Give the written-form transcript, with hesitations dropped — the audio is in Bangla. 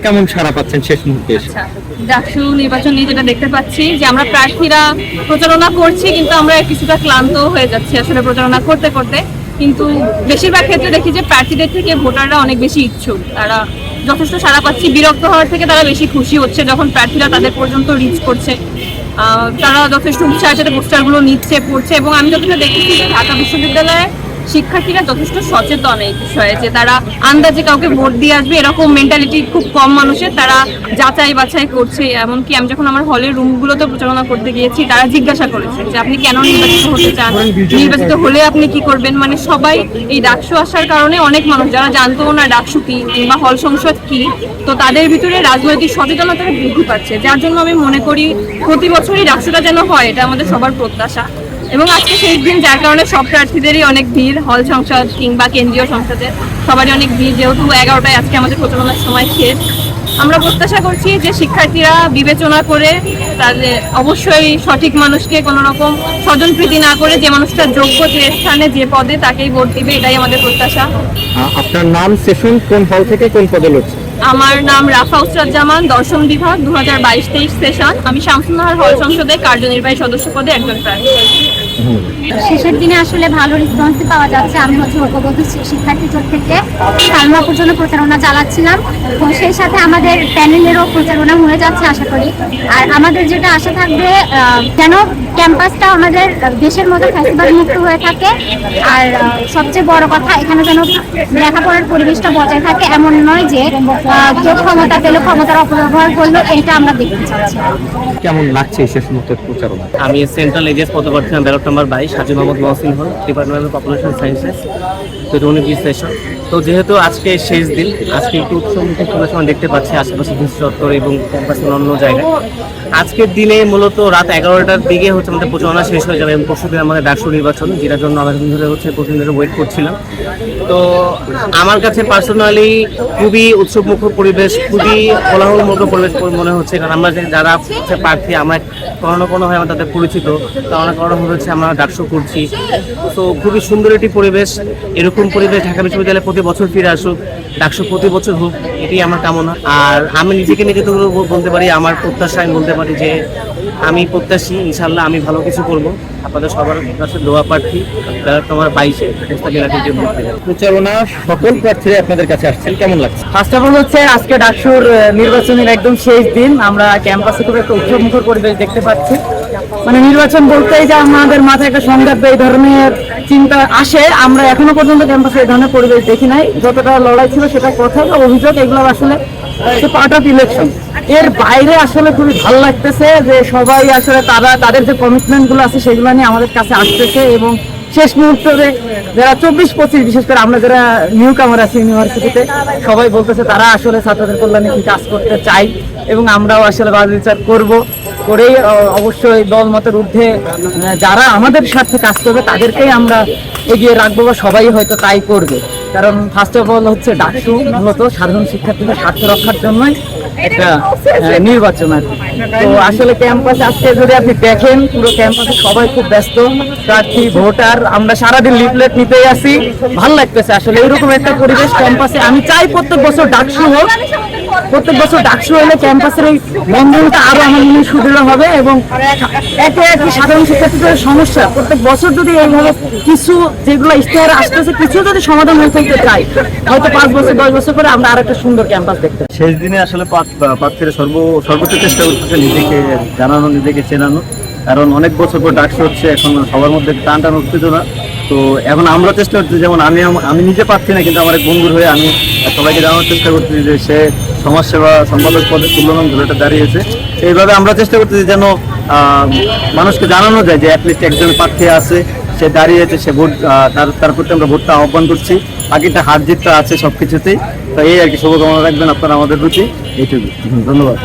কেমন সাড়া পাচ্ছেন শেষ মুহূর্তে এসে? ডাকসু নির্বাচন নিয়ে যেটা দেখতে পাচ্ছি যে আমরা প্রার্থীরা প্রচারণা করছি, কিন্তু আমরা কিছুটা ক্লান্ত হয়ে যাচ্ছি আসলে প্রচারণা করতে করতে। কিন্তু বেশিরভাগ ক্ষেত্রে দেখি যে প্রার্থীদের থেকে ভোটাররা অনেক বেশি ইচ্ছুক, তারা যথেষ্ট সাড়া পাচ্ছি। বিরক্ত হওয়ার থেকে তারা বেশি খুশি হচ্ছে যখন প্রার্থীরা তাদের পর্যন্ত রিচ করছে। তারা যথেষ্ট উৎসাহের সাথে পোস্টারগুলো নিচ্ছে, পড়ছে। এবং আমি যতটা দেখেছি যে ঢাকা বিশ্ববিদ্যালয়ের শিক্ষার্থীরা যথেষ্ট সচেতন এই বিষয়ে, যে তারা আন্দাজে কাউকে ভোট দিয়ে আসবে এরকম মেন্টালিটি খুব কম মানুষের। তারা যাচাই বাছাই করছে। এমনকি আমি যখন আমার হলের রুমগুলোতে প্রচারণা করতে গিয়েছি, তারা জিজ্ঞাসা করেছে যে আপনি কেন নির্বাচিত হতে চান, নির্বাচিত হলে আপনি কি করবেন। মানে সবাই এই ডাকসু আসার কারণে অনেক মানুষ যারা জানতো না ডাকসু কি কিংবা হল সংসদ কি, তো তাদের ভিতরে রাজনৈতিক সচেতনতা বৃদ্ধি পাচ্ছে। যার জন্য আমি মনে করি প্রতি বছরই ডাকসুটা যেন হয়, এটা আমাদের সবার প্রত্যাশা। এবং আজকে শেষ দিন, যার কারণে সব প্রার্থীদেরই অনেক ভিড়, হল সংসদ কিংবা কেন্দ্রীয় সংসদে সবারই অনেক ভিড়। যেহেতু 11টায় আজকে আমাদের প্রচারণার সময় শেষ, আমরা প্রত্যাশা করছি যে শিক্ষার্থীরা বিবেচনা করে তাদের অবশ্যই সঠিক মানুষকে কোনো রকম স্বজনপ্রীতি না করে যে মানুষটা যোগ্য, যে স্থানে যে পদে, তাকেই ভোট দিবে, এটাই আমাদের প্রত্যাশা। আপনার নাম, সেশন, কোন হল থেকে কোন পদে লড়ছে? আমার নাম রাফা উসরাত জামান, দর্শন বিভাগ, 2022-23 সেশন। আমি শামসুন্নাহার হল সংসদে কার্যনির্বাহী সদস্য পদে একজন প্রার্থী। শেষের দিনে আসলে ভালো রেসপন্স পাওয়া যাচ্ছে। আমি হচ্ছে ঐক্যবদ্ধ শিক্ষার্থী জোট থেকে সালমাপুর জন্য প্রচারণা চালাচ্ছিলাম, তো সেই সাথে আমাদের প্যানেলেরও প্রচারণা হয়ে যাচ্ছে আশা করি। আর আমাদের যেটা আশা থাকবে, যেন ক্যাম্পাসটা আমাদের দেশের মতো ফ্যাসিবাদ মুক্ত হয়ে থাকে। আর সবচেয়ে বড় কথা, এখানে যেন লেখাপড়ার পরিবেশটা বজায় থাকে। এমন নয় যে কেউ ক্ষমতা পেলে ক্ষমতার অপব্যবহার করলো, এটা আমরা দেখতে চাচ্ছি। কেমন লাগছে শেষ মুহূর্তের প্রচারণা? আমি সেন্ট্রাল এজিএস পদপ্রার্থী ব্যালট নাম্বার 22, হাজী মোহাম্মদ মহসিন হল, department of population sciences, 2019 session. তো যেহেতু আজকে শেষ দিন, আজকে একটু উৎসবমুখর পরিবেশনা দেখতে পাচ্ছি আশেপাশে চত্বর এবং ক্যাম্পাসের অন্য জায়গায়। আজকের দিনে মূলত রাত 11টার দিকে হচ্ছে আমাদের প্রচারণা শেষ হয়ে যাবে এবং পরশুদিন আমাদের ডাকসু নির্বাচন, যেটার জন্য আমাদের ধরে হচ্ছে প্রতিদিন ধরে ওয়েট করছিলাম। তো আমার কাছে পার্সোনালি খুবই উৎসবমুখর পরিবেশ, খুবই কোলাহলমুখর পরিবেশ মনে হচ্ছে। কারণ আমরা যারা হচ্ছে প্রার্থী, আমরা কোনো না কোনোভাবে আমরা তাদের পরিচিত, কারণ কোনোভাবে হচ্ছে আমরা ডাকসু করছি। তো খুবই সুন্দর একটি পরিবেশ। এরকম পরিবেশ ঢাকা বিশ্ববিদ্যালয়ে প্রতি বছর ফিরে আসুক, ডাকসু প্রতি বছর হোক, এটি আমার কামনা। আর আমি নিজেকে নিজে বলতে পারি, আমার প্রত্যাশা আমি বলতে পারি যে আমি প্রত্যাশী, ইনশাল্লাহ আমি ভালো কিছু করবো। আপনাদের সবার কাছে দোয়া প্রার্থী তোমার 22-এ প্রচারণা সকল প্রার্থীরা আপনাদের কাছে আসছেন, কেমন লাগছে? ফার্স্ট অফ অল হচ্ছে আজকে ডাকসুর নির্বাচনের একদম শেষ দিন, আমরা ক্যাম্পাসে খুব একটা উৎসবমুখর পরিবেশ দেখতে পাচ্ছি। মানে নির্বাচন বলতেই যে আমাদের মাথায় একটা সংঘাত এই ধরনের চিন্তা আসে, আমরা এখনো পর্যন্ত ক্যাম্পাসে এই ধরনের পরিবেশ দেখি নাই। যতটা লড়াই ছিল সেটা কথা বা অভিযোগ, এগুলো আসলে পার্ট অফ ইলেকশন। এর বাইরে আসলে খুবই ভালো লাগতেছে যে সবাই আসলে তাদের যে কমিটমেন্ট গুলো আছে সেগুলো নিয়ে আমাদের কাছে আসতেছে। এবং শেষ মুহূর্তে যারা 24-25, বিশেষ করে আমরা যারা নিউ কামার আছি ইউনিভার্সিটিতে, সবাই বলতেছে তারা আসলে ছাত্রদের কল্যাণে কি কাজ করতে চাই, এবং আমরাও আসলে বাদ বিচার করেই অবশ্যই দল মতের ঊর্ধ্বে যারা আমাদের স্বার্থে কাজ করবে তাদেরকেই আমরা এগিয়ে রাখবো, বা সবাই হয়তো তাই করবে। কারণ ফার্স্ট অফ অল হচ্ছে ডাকসু মূলত সাধারণ শিক্ষার্থীদের স্বার্থ রক্ষার জন্যই একটা নির্বাচন আর কি। তো আসলে ক্যাম্পাসে আজকে যদি আপনি দেখেন, পুরো ক্যাম্পাসে সবাই খুব ব্যস্ত, প্রার্থী, ভোটার। আমরা সারাদিন লিফলেট নিতেই আসি, ভালো লাগতেছে আসলে এরকম একটা পরিবেশ ক্যাম্পাসে। আমি চাই প্রত্যেক বছর ডাকসু হোক, প্রত্যেক বছর ডাকসু হলে ক্যাম্পাসের এই বন্ধনটা আরো আমার মনে সুদৃঢ় হবে। এবং একে একই সাধারণ শিক্ষার্থীদের সমস্যা প্রত্যেক বছর যদি এইভাবে কিছু যেগুলো ইশতেহার আসতেছে কিছু যদি সমাধান হয়ে থাকতে চাই, হয়তো 5 বছর 10 বছর পরে আমরা আরেকটা সুন্দর ক্যাম্পাস দেখতে। শেষ দিনে আসলে প্রার্থীরা সর্বোচ্চ চেষ্টা করতেছে নিজেকে জানানো, নিজেকে চেনানো। কারণ অনেক বছর পর ডাকসু হচ্ছে, এখন সবার মধ্যে টান উত্তেজনা। তো এখন আমরা চেষ্টা করছি, যেমন আমি নিজে পাচ্ছি না, কিন্তু আমার এক বন্ধুর হয়ে আমি সবাইকে জানানোর চেষ্টা করতেছি যে সে সমাজসেবা সম্পাদক পদে তুলনাম ধরে দাঁড়িয়েছে। এইভাবে আমরা চেষ্টা করতেছি যেন মানুষকে জানানো যায় যে অ্যাটলিস্ট একজন প্রার্থী আছে, সে দাঁড়িয়েছে, সে ভোট, তার প্রতি আমরা ভোটটা আহ্বান করছি। বাকিটা হার জিতটা আছে সবকিছুতেই। তো এই আর কি, শুভকামনা রাখবেন আপনারা আমাদের প্রতি। এইটুকু, ধন্যবাদ।